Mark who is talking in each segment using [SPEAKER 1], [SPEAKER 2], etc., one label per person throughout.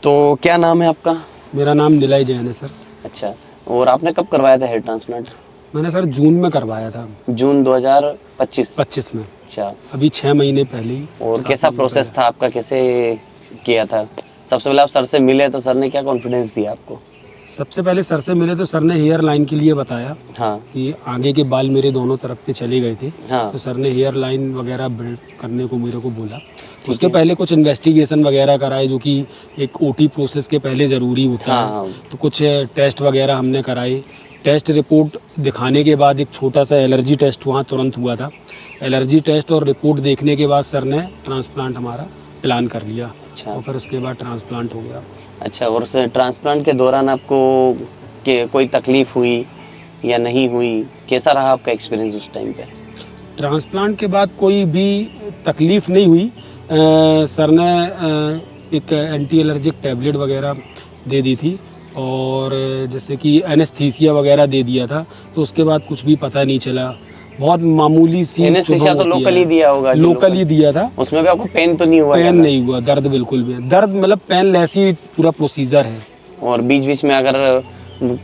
[SPEAKER 1] तो क्या नाम है आपका?
[SPEAKER 2] मेरा नाम निलय जैन है सर।
[SPEAKER 1] अच्छा, और आपने कब करवाया था हेयर ट्रांसप्लांट?
[SPEAKER 2] मैंने सर जून में करवाया था,
[SPEAKER 1] जून 2025।
[SPEAKER 2] 25 में,
[SPEAKER 1] अच्छा,
[SPEAKER 2] अभी 6 महीने पहले ही।
[SPEAKER 1] और
[SPEAKER 2] 7
[SPEAKER 1] कैसा
[SPEAKER 2] महीने
[SPEAKER 1] प्रोसेस
[SPEAKER 2] पहले।
[SPEAKER 1] था आपका, कैसे किया था? सबसे पहले आप सर से मिले तो सर ने क्या कॉन्फिडेंस दिया आपको?
[SPEAKER 2] सबसे पहले सर से मिले तो सर ने हेयर लाइन के लिए बताया
[SPEAKER 1] हाँ
[SPEAKER 2] कि आगे के बाल मेरे दोनों तरफ के चले गए थे,
[SPEAKER 1] हाँ
[SPEAKER 2] तो सर ने हेयर लाइन वगैरह बिल्ड करने को मेरे को बोला। उसके पहले कुछ इन्वेस्टिगेशन वगैरह कराए, जो कि एक ओटी प्रोसेस के पहले ज़रूरी होता
[SPEAKER 1] हाँ
[SPEAKER 2] है। तो कुछ टेस्ट वगैरह हमने कराए। टेस्ट रिपोर्ट दिखाने के बाद एक छोटा सा एलर्जी टेस्ट वहाँ तुरंत हुआ था। एलर्जी टेस्ट और रिपोर्ट देखने के बाद सर ने ट्रांसप्लांट हमारा प्लान कर लिया।
[SPEAKER 1] अच्छा।
[SPEAKER 2] और फिर उसके बाद ट्रांसप्लांट हो गया।
[SPEAKER 1] अच्छा, और उस ट्रांसप्लांट के दौरान आपको कोई तकलीफ हुई या नहीं हुई? कैसा रहा आपका एक्सपीरियंस उस टाइम पे?
[SPEAKER 2] ट्रांसप्लांट के बाद कोई भी तकलीफ़ नहीं हुई। सर ने एक एंटी एलर्जिक टैबलेट वगैरह दे दी थी, और जैसे कि एनेस्थीसिया वगैरह दे दिया था, तो उसके बाद कुछ भी पता नहीं चला। बहुत मामूली सी
[SPEAKER 1] एनेस्थीसिया तो
[SPEAKER 2] चुभन होती
[SPEAKER 1] लोकल
[SPEAKER 2] है।
[SPEAKER 1] ही दिया होगा?
[SPEAKER 2] लोकल ही दिया था।
[SPEAKER 1] उसमें भी आपको पेन तो नहीं हुआ?
[SPEAKER 2] पेन
[SPEAKER 1] ज़्यादा?
[SPEAKER 2] नहीं हुआ, दर्द बिल्कुल भी। दर्द मतलब पेन ऐसी पूरा प्रोसीजर है।
[SPEAKER 1] और बीच बीच में अगर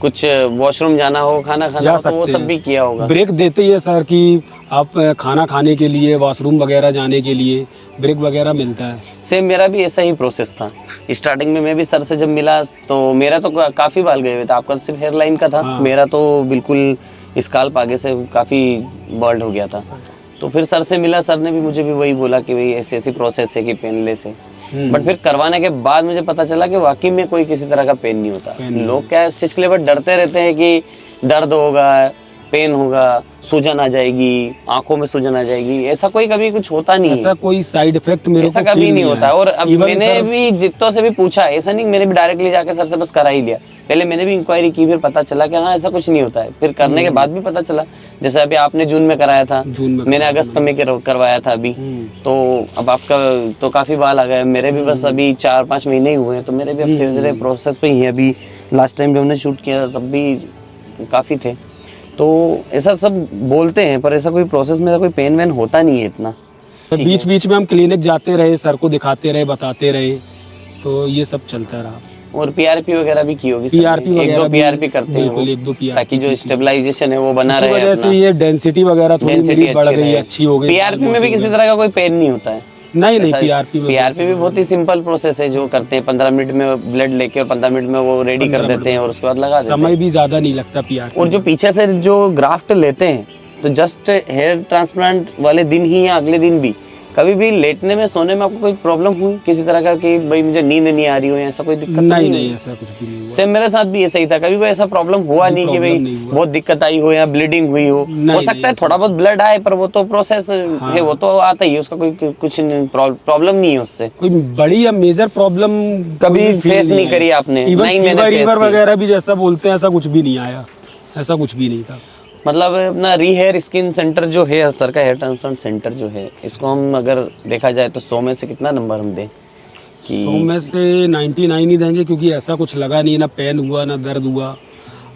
[SPEAKER 1] कुछ वॉशरूम जाना हो, खाना खाना
[SPEAKER 2] जा
[SPEAKER 1] हो, तो वो
[SPEAKER 2] सकते
[SPEAKER 1] सब
[SPEAKER 2] हैं।
[SPEAKER 1] भी किया होगा?
[SPEAKER 2] ब्रेक देते ही है सर कि आप खाना खाने के लिए, वॉशरूम वगैरह जाने के लिए ब्रेक वगैरह मिलता है।
[SPEAKER 1] सेम मेरा भी ऐसा ही प्रोसेस था। स्टार्टिंग में मैं भी सर से जब मिला तो मेरा तो काफ़ी बाल गए हुए थे। आपका सिर्फ हेयर लाइन का था।
[SPEAKER 2] हाँ।
[SPEAKER 1] मेरा तो बिल्कुल स्काल्प आगे से काफ़ी बर्ड हो गया था। तो फिर सर से मिला, सर ने भी मुझे भी वही बोला कि भाई ऐसी ऐसी प्रोसेस है कि पेनलेस है। बट फिर करवाने के बाद मुझे पता चला कि वाकई में कोई किसी तरह का पेन नहीं होता। लोग क्या इस चीज़ के लिए बस डरते रहते हैं कि दर्द होगा, पेन होगा, सूजन आ जाएगी, आंखों में सूजन आ जाएगी। ऐसा कोई कभी कुछ होता नहीं
[SPEAKER 2] ऐसा
[SPEAKER 1] है।
[SPEAKER 2] कोई साइड इफेक्ट मेरे
[SPEAKER 1] ऐसा
[SPEAKER 2] को
[SPEAKER 1] कभी
[SPEAKER 2] फील
[SPEAKER 1] नहीं होता।
[SPEAKER 2] आया।
[SPEAKER 1] और अब
[SPEAKER 2] Even
[SPEAKER 1] मैंने
[SPEAKER 2] सर,
[SPEAKER 1] भी जितनों से भी पूछा, ऐसा नहीं मैंने भी डायरेक्टली जाके सर से बस करा ही लिया। पहले मैंने भी इंक्वायरी की, फिर पता चला कि हाँ ऐसा कुछ नहीं होता है। फिर करने के बाद भी पता चला, जैसे अभी आपने जून में कराया था,
[SPEAKER 2] जून में
[SPEAKER 1] मैंने अगस्त में करवाया था अभी। तो अब आपका तो काफ़ी बाल आ गए। मेरे भी बस अभी 4-5 महीने ही हुए हैं, तो मेरे भी अब धीरे धीरे प्रोसेस पे ही है। अभी लास्ट टाइम भी हमने शूट किया तब भी काफ़ी थे। तो ऐसा सब बोलते हैं, पर ऐसा कोई प्रोसेस में कोई पेन वेन होता नहीं है इतना।
[SPEAKER 2] बीच बीच में हम क्लिनिक जाते रहे, सर को दिखाते रहे, बताते रहे, तो ये सब चलता रहा।
[SPEAKER 1] और पीआरपी वगैरह भी की होगी?
[SPEAKER 2] पीआरपी
[SPEAKER 1] एक
[SPEAKER 2] वगैरह
[SPEAKER 1] दो
[SPEAKER 2] भी,
[SPEAKER 1] पीआरपी करते हैं
[SPEAKER 2] बिल्कुल
[SPEAKER 1] वो,
[SPEAKER 2] 1-2 PRP
[SPEAKER 1] ताकि जो स्टेबलाइजेशन है वो बना
[SPEAKER 2] इसी
[SPEAKER 1] रहे
[SPEAKER 2] वजह से
[SPEAKER 1] अपना।
[SPEAKER 2] ये डेंसिटी वगैरह थोड़ी मेरी बढ़ गई, अच्छी हो गई।
[SPEAKER 1] पीआरपी में भी किसी तरह का कोई पेन नहीं होता है?
[SPEAKER 2] नहीं नहीं, पीआरपी में
[SPEAKER 1] पीआरपी भी बहुत ही सिंपल प्रोसेस है जो करते हैं। 15 मिनट में ब्लड लेके और 15 मिनट में वो रेडी कर देते हैं और उसके बाद लगा देते हैं।
[SPEAKER 2] समय भी ज्यादा नहीं लगता पीआरपी।
[SPEAKER 1] और जो पीछे से जो ग्राफ्ट लेते हैं, तो जस्ट हेयर ट्रांसप्लांट वाले दिन ही या अगले दिन भी कभी भी लेटने में, सोने में आपको कोई प्रॉब्लम हुई किसी तरह का कि भाई मुझे नींद नहीं आ रही हो, या ऐसा कोई दिक्कत?
[SPEAKER 2] नहीं नहीं, ऐसा कुछ भी नहीं हुआ।
[SPEAKER 1] सेम मेरे साथ भी ऐसा ही था। कभी कोई ऐसा प्रॉब्लम हुआ नहीं कि भाई बहुत दिक्कत आई हो या ब्लीडिंग हुई हो। हो सकता है थोड़ा बहुत ब्लड आए, पर वो तो प्रोसेस है, वो तो आता ही है, उसका कोई कुछ प्रॉब्लम नहीं है उससे।
[SPEAKER 2] कोई बड़ी या मेजर प्रॉब्लम
[SPEAKER 1] कभी फेस नहीं करी आपने? नहीं, मैंने
[SPEAKER 2] फीवर वगैरह भी जैसा बोलते हैं ऐसा कुछ भी नहीं आया, ऐसा कुछ भी नहीं था।
[SPEAKER 1] मतलब अपना रीहेयर स्किन सेंटर जो है, सर का हेयर ट्रांसप्लांट सेंटर जो है, इसको हम अगर देखा जाए तो 100 में से कितना नंबर हम दें?
[SPEAKER 2] 100 में से 99 ही देंगे, क्योंकि ऐसा कुछ लगा नहीं, ना पेन हुआ ना दर्द हुआ,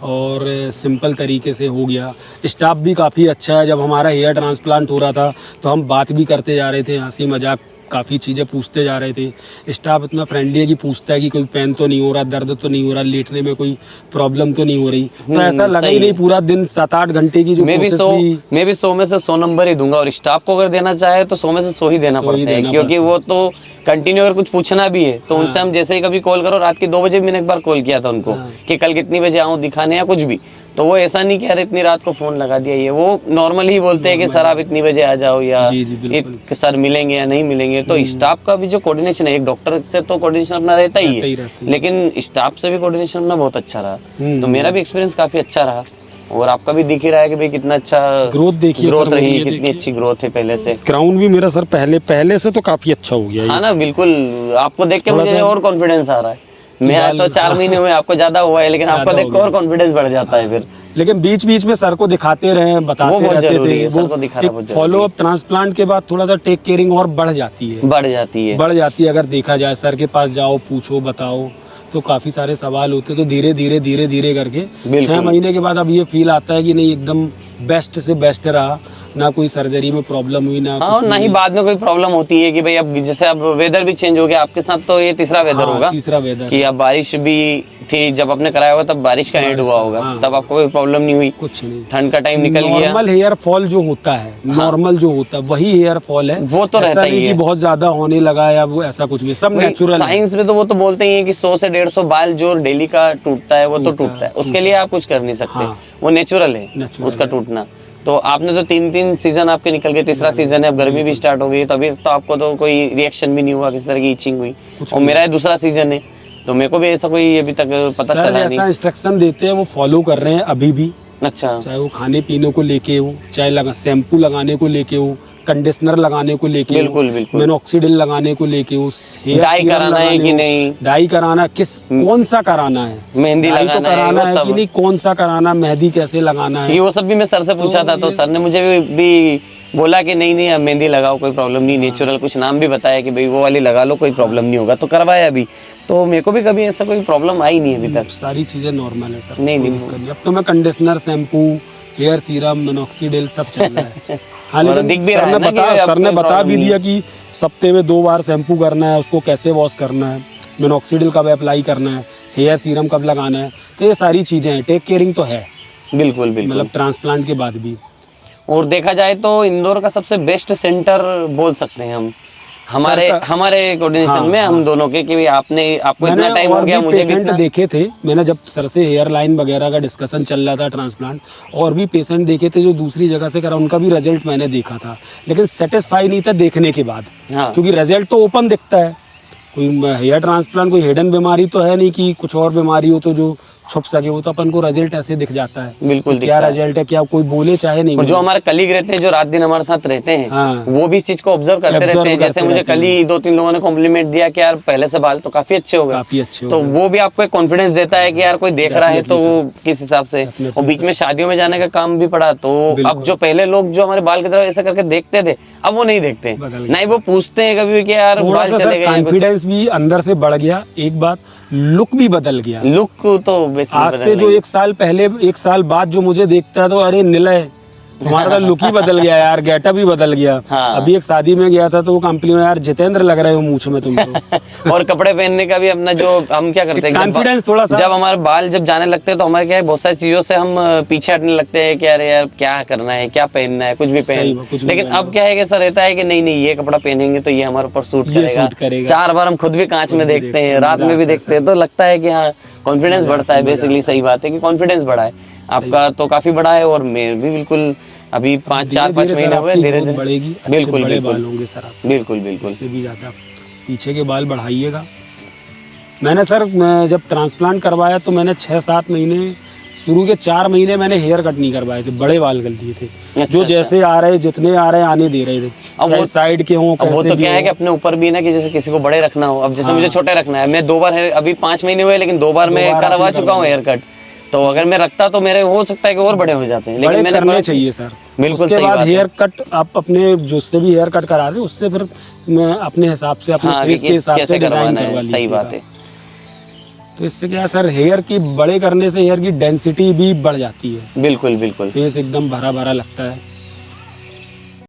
[SPEAKER 2] और सिंपल तरीके से हो गया। स्टाफ भी काफ़ी अच्छा है। जब हमारा हेयर ट्रांसप्लांट हो रहा था तो हम बात भी करते जा रहे थे, हंसी मजाक काफ़ी चीज़ें पूछते जा रहे थे। स्टाफ इतना फ्रेंडली है कि पूछता है कि कोई पेन तो नहीं हो रहा, दर्द तो नहीं हो रहा, लेटने में कोई प्रॉब्लम तो नहीं हो रही। तो ऐसा लगा ही नहीं। पूरा दिन 7-8 घंटे की जो
[SPEAKER 1] मैं भी
[SPEAKER 2] प्रोसेस
[SPEAKER 1] 100 में से 100 नंबर ही दूंगा। और स्टाफ को अगर देना चाहे तो 100 में से 100 ही देना पड़ता है, क्योंकि वो तो कंटिन्यू अगर कुछ पूछना भी है तो उनसे हम जैसे ही कभी कॉल करो, रात के 2 बजे मैंने एक बार कॉल किया था उनको कि कल कितनी बजे आऊँ दिखाने या कुछ भी, तो वो ऐसा नहीं कि यार इतनी रात को फोन लगा दिया। ये वो नॉर्मली ही बोलते हैं कि सर आप इतनी बजे आ जाओ, या सर मिलेंगे या नहीं मिलेंगे। तो स्टाफ का भी जो कोऑर्डिनेशन है, एक डॉक्टर से तो कोऑर्डिनेशन अपना रहता ही है, लेकिन स्टाफ से भी कोऑर्डिनेशन अपना बहुत अच्छा रहा। तो मेरा भी एक्सपीरियंस काफी अच्छा रहा। और आपका भी दिख ही रहा है कि भाई कितना अच्छा ग्रोथ रही, कितनी अच्छी ग्रोथ है पहले से।
[SPEAKER 2] क्राउन भी मेरा सर पहले से तो काफी अच्छा हो गया है।
[SPEAKER 1] हाँ ना, बिल्कुल। आपको देख के मुझे और कॉन्फिडेंस आ रहा है। मैं तो 4 महीने में, आपको ज्यादा हुआ है, लेकिन आपको देख के और कॉन्फिडेंस बढ़ जाता है फिर।
[SPEAKER 2] लेकिन बीच बीच में सर को दिखाते रहे, बताते रहते थे।
[SPEAKER 1] वो
[SPEAKER 2] फॉलो अप ट्रांसप्लांट के बाद थोड़ा सा टेक केयरिंग और बढ़ जाती है। अगर देखा जाए, सर के पास जाओ, पूछो, बताओ, तो काफी सारे सवाल होते। तो धीरे धीरे करके 6 महीने के बाद अब ये फील आता है कि नहीं, एकदम बेस्ट से बेस्ट रहा। ना कोई सर्जरी में प्रॉब्लम हुई ना
[SPEAKER 1] हाँ,
[SPEAKER 2] कुछ
[SPEAKER 1] ना ही बाद में कोई प्रॉब्लम होती है कि भाई अब जैसे अब वेदर भी चेंज हो गया आपके साथ, तो ये तीसरा वेदर
[SPEAKER 2] हाँ,
[SPEAKER 1] होगा
[SPEAKER 2] तीसरा वेदर
[SPEAKER 1] कि अब बारिश भी थी जब आपने कराया होगा, तब बारिश का एंड हुआ होगा,
[SPEAKER 2] हाँ।
[SPEAKER 1] तब आपको कोई प्रॉब्लम नहीं हुई,
[SPEAKER 2] कुछ नहीं।
[SPEAKER 1] ठंड का टाइम निकल गया।
[SPEAKER 2] नॉर्मल हेयर फॉल जो होता है, नॉर्मल जो होता है वही हेयर फॉल है,
[SPEAKER 1] वो तो
[SPEAKER 2] ऐसा
[SPEAKER 1] रहता ही
[SPEAKER 2] नहीं कि
[SPEAKER 1] है।
[SPEAKER 2] बहुत ज्यादा होने लगा है, अब ऐसा कुछ भी, सब नेचुरल है।
[SPEAKER 1] साइंस में तो वो तो बोलते ही है कि 100 से 150 बाल जो डेली का टूटता है वो तो टूटता है, उसके लिए आप कुछ कर नहीं सकते,
[SPEAKER 2] हाँ।
[SPEAKER 1] वो नेचुरल है
[SPEAKER 2] Natural
[SPEAKER 1] उसका टूटना। तो आपने तो 3 सीजन आपके निकल गए, तीसरा सीजन है, अब गर्मी भी स्टार्ट हो गई, तभी तो आपको तो कोई रिएक्शन भी नहीं हुआ, किसी तरह की इचिंग हुई। और मेरा दूसरा सीजन है, तो मेरे को भी ऐसा कोई अभी तक पता
[SPEAKER 2] सर
[SPEAKER 1] चला
[SPEAKER 2] जैसा
[SPEAKER 1] नहीं।
[SPEAKER 2] इंस्ट्रक्शन देते हैं वो फॉलो कर रहे हैं अभी भी,
[SPEAKER 1] अच्छा,
[SPEAKER 2] चाहे वो खाने पीने को लेके हो, चाहे शैम्पू लगाने को लेके हो, कंडीशनर लगाने को लेके हो,
[SPEAKER 1] बिल्कुल बिल्कुल।
[SPEAKER 2] मिनॉक्सिडिल लगाने को लेके हो, हेयर
[SPEAKER 1] डाई
[SPEAKER 2] सीरम
[SPEAKER 1] कराना है
[SPEAKER 2] लगाने
[SPEAKER 1] कि
[SPEAKER 2] हो,
[SPEAKER 1] नहीं,
[SPEAKER 2] डाई कराना कौन सा कराना है,
[SPEAKER 1] मेहंदी
[SPEAKER 2] डाई तो
[SPEAKER 1] लगाना है,
[SPEAKER 2] कराना
[SPEAKER 1] वो
[SPEAKER 2] है कि
[SPEAKER 1] सब
[SPEAKER 2] नहीं, कौन सा कराना, मेहंदी कैसे लगाना है,
[SPEAKER 1] ये वो सब भी मैं सर से पूछा था, तो सर ने मुझे भी बोला कि नहीं नहीं, अब मेहंदी लगाओ, कोई प्रॉब्लम नहीं, नेचुरल कुछ नाम भी बताया कि भाई वो वाली लगा लो, कोई प्रॉब्लम नहीं होगा, तो करवाया अभी। तो मेरे को भी कभी ऐसा कोई प्रॉब्लम आई नहीं अभी तक।
[SPEAKER 2] सारी चीजें नॉर्मल है सर,
[SPEAKER 1] नहीं,
[SPEAKER 2] कोई
[SPEAKER 1] नहीं।
[SPEAKER 2] दिक्कत नहीं। अब तो मैं conditioner, shampoo, hair serum, minoxidil सब चल रहा है। हाँ,
[SPEAKER 1] और दिख भी रहा है ना कि अब
[SPEAKER 2] सर ने
[SPEAKER 1] कोई
[SPEAKER 2] बता
[SPEAKER 1] problem
[SPEAKER 2] भी
[SPEAKER 1] नहीं
[SPEAKER 2] दिया कि सप्ते में 2 बार शैम्पू करना है, उसको कैसे वॉश करना है, मिनॉक्सिडिल कब अप्लाई करना है, हेयर सीरम कब लगाना है, तो ये सारी चीजें हैं, टेक केयरिंग तो है,
[SPEAKER 1] बिल्कुल बिल्कुल।
[SPEAKER 2] मतलब ट्रांसप्लांट के बाद भी।
[SPEAKER 1] और देखा जाए तो इंदौर का सबसे बेस्ट सेंटर बोल सकते हैं हम, हमारे कोऑर्डिनेशन में हम दोनों के, कि आपको इतना टाइम हो गया, मुझे भी
[SPEAKER 2] पेशेंट
[SPEAKER 1] इतना।
[SPEAKER 2] देखे थे मैंने, जब सर से हेयर लाइन वगैरह का डिस्कशन चल रहा था ट्रांसप्लांट, और भी पेशेंट देखे थे जो दूसरी जगह से करा, उनका भी रिजल्ट मैंने देखा था, लेकिन सेटिस्फाई नहीं था देखने के बाद,
[SPEAKER 1] हाँ,
[SPEAKER 2] क्योंकि रिजल्ट तो ओपन दिखता है, कोई हेयर ट्रांसप्लांट कोई हिडन बीमारी तो है नहीं कि कुछ और बीमारी हो तो जो छुप सके, वो तो अपन को रिजल्ट ऐसे दिख जाता है,
[SPEAKER 1] बिल्कुल
[SPEAKER 2] क्या
[SPEAKER 1] दिखता है।
[SPEAKER 2] रिजल्ट है, क्या कोई बोले चाहे नहीं
[SPEAKER 1] और जो
[SPEAKER 2] बोले।
[SPEAKER 1] हमारे कलीग रहते हैं, जो रात दिन हमारे साथ रहते हैं,
[SPEAKER 2] हाँ।
[SPEAKER 1] वो भी इस चीज को ऑब्जर्व करते रहते हैं। जैसे मुझे कल ही 2-3 लोगों ने कॉम्प्लीमेंट दिया कि यार पहले से बाल तो काफी अच्छे हो गए,
[SPEAKER 2] काफी अच्छे हो
[SPEAKER 1] तो
[SPEAKER 2] गए।
[SPEAKER 1] वो भी आपको एक कॉन्फिडेंस देता है कि यार कोई देख रहा है, तो वो किस हिसाब से। और बीच में शादियों में जाने का काम भी पड़ा, तो अब जो पहले लोग जो हमारे बाल की तरफ ऐसे करके देखते थे, अब वो नहीं देखते, ना ही वो पूछते हैं कभी कि यार बाल चले गए।
[SPEAKER 2] कॉन्फिडेंस भी अंदर से बढ़ गया, एक बात, लुक भी बदल गया।
[SPEAKER 1] लुक तो
[SPEAKER 2] आज से जो 1 साल पहले, 1 साल बाद जो मुझे देखता है तो अरे निलय, तुम्हारा लुक ही बदल गया यार, गेटअप भी बदल गया।
[SPEAKER 1] हाँ।
[SPEAKER 2] अभी एक शादी में गया था तो वो कॉम्प्लीमेंट, यार जितेंद्र लग रहे हो मूंछ में तुम तो।
[SPEAKER 1] और कपड़े पहनने का भी अपना जो हम क्या करते हैं,
[SPEAKER 2] कॉन्फिडेंस थोड़ा सा,
[SPEAKER 1] जब हमारे बाल जब जाने लगते हैं तो हमारे क्या है, बहुत सारी चीजों से हम पीछे हटने लगते हैं कि अरे यार क्या करना है, क्या पहनना है, कुछ भी पहन। लेकिन अब क्या है कि ऐसा रहता है कि नहीं नहीं, ये कपड़ा पहनेंगे तो ये हमारे ऊपर सूट करेगा। 4 बार हम खुद भी कांच में देखते हैं, रात में भी देखते हैं, तो लगता है कि हाँ कॉन्फिडेंस बढ़ता है। बेसिकली सही बात है कि कॉन्फिडेंस बढ़ा है आपका, तो काफी बड़ा है। और मैं भी बिल्कुल अभी 4-5 महीने हुए, धीरे धीरे
[SPEAKER 2] बढ़ेगी,
[SPEAKER 1] बिल्कुल
[SPEAKER 2] बड़े
[SPEAKER 1] बिल्कुल
[SPEAKER 2] बाल होंगे सर आप,
[SPEAKER 1] बिल्कुल बिल्कुल।
[SPEAKER 2] इससे भी ज्यादा पीछे के बाल बढ़ाइएगा। मैंने सर जब ट्रांसप्लांट करवाया तो मैंने 6-7 महीने, शुरू के 4 महीने मैंने हेयर कट नहीं करवाए थे, बड़े बाल कर लिए थे। जो जैसे आ रहे, जितने आ रहे आने दे रहे थे, चाहे साइड के हों,
[SPEAKER 1] वो तो क्या है कि अपने ऊपर भी ना, कि जैसे किसी को बड़े रखना हो, अब जैसे मुझे छोटे रखना है, मैं 2 बार अभी 5 महीने हुए, लेकिन 2 बार मैं करवा चुका हूँ हेयर कट। तो अगर मैं रखता तो मेरे हो सकता है कि और बड़े हो जाते हैं, लेकिन मैंने
[SPEAKER 2] करने चाहिए सर।
[SPEAKER 1] बिल्कुल
[SPEAKER 2] उसके
[SPEAKER 1] सही
[SPEAKER 2] बाद
[SPEAKER 1] बात
[SPEAKER 2] हेयर कट आप अपने जिससे भी हेयर कट करा रहे, उससे फिर मैं अपने हिसाब से, अपने फेस के हिसाब से डिजाइन करवा लीजिए।
[SPEAKER 1] सही बात है।
[SPEAKER 2] तो इससे क्या है सर, हेयर की बड़े करने से हेयर की डेंसिटी भी बढ़ जाती है,
[SPEAKER 1] बिल्कुल बिल्कुल।
[SPEAKER 2] फेस एकदम भरा भरा लगता है।